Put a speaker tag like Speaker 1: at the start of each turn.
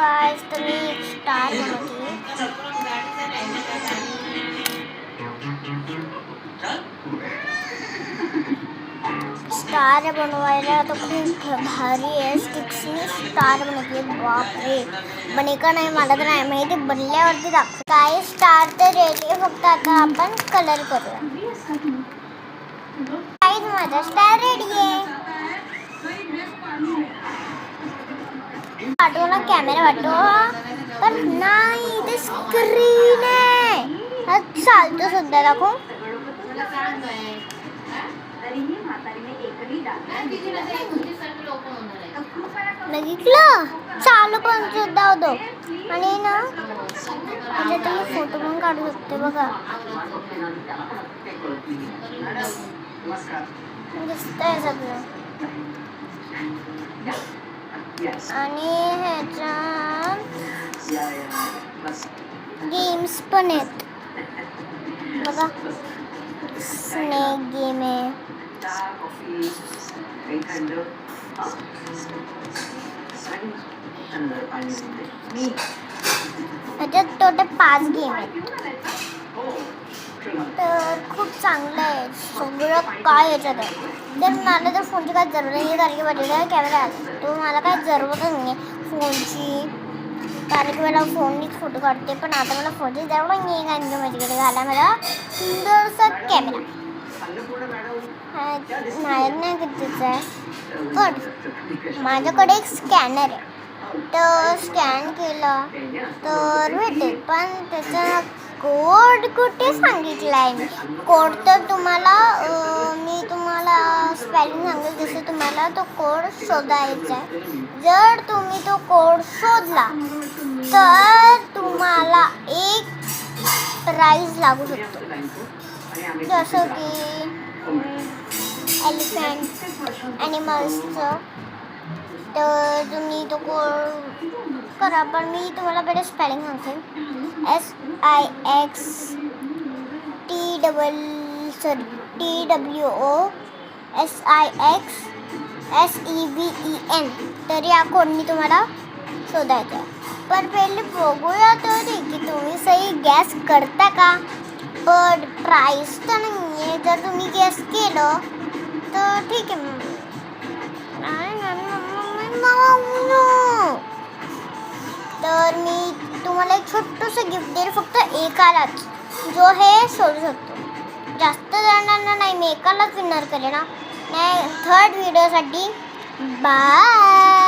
Speaker 1: Guys तो मी एक star बनवते. स्टार बनवायला तो खूप भारी आहे. स्टिक्सनी स्टार बनवते. बापरे, बनेका नाही मला तर नाही माहिती, बनल्यावरती दाखव. काय स्टार तर रेडी आहे, फक्त आता आपण कलर करूया. गाइस माझा स्टार रेडी आहे. वाटवला कॅमेरा वाटव, पण नाही ते स्क्रीन आहे. हा चालतो सुद्धा दाखव. बघितलं चालू पण सुद्धा होतो. आणि ना म्हणजे तुम्ही फोटो पण काढू शकते बघा. दिसतंय सगळं. आणि ह्याच्यात गेम्स पण आहेत बघा. स्नेक गेम आहे. ह्याच्यात टोटल 5 गेम आहेत. तर खूप चांगलं आहे सगळं काय याच्यात आहे. तर मला तर फोनची काय जरूर नाही, कारण की माझ्याकडे कॅमेरा आहे तो मला काय जरूरतच नाही आहे फोनची, कारण की मला फोननीच फोटो काढते. पण आता मला फोनची जरूर नाही आहे, कारण की माझ्याकडे घाला मला सुंदरसा कॅमेरा. नाही कितीचा आहे, पण माझ्याकडे एक स्कॅनर आहे. तर स्कॅन केलं तर भेटेल, पण त्याचा कोड कुठे सांगितला आहे मी. कोड तर तुम्हाला मी तुम्हाला स्पेलिंग सांगेल, जसं तुम्हाला तो कोड शोधायचा आहे. जर तुम्ही तो कोड शोधला तर तुम्हाला एक प्राइज लागू शकतो, जसं की एलिफंट ॲनिमल्सचं. तर तुम्ही तो कोड करा, पण मी तुम्हाला पहिले स्पेलिंग सांगते. TWOSIXSEVEN. तर या कोडनी तुम्हाला शोधायचं आहे. पण पहिले बघूया तरी की तुम्ही सही गॅस करता का. पण प्राईस तर नाही आहे. जर तुम्ही गॅस केलं तर ठीक आहे. तर मी तुम्हाला एक छोटंसं गिफ्ट देईल, फक्त एकालाच जो हे सोडू शकतो. जास्त जणांना नाही, मी एकालाच विनर करेन ना. नाही, थर्ड व्हिडिओसाठी बाय.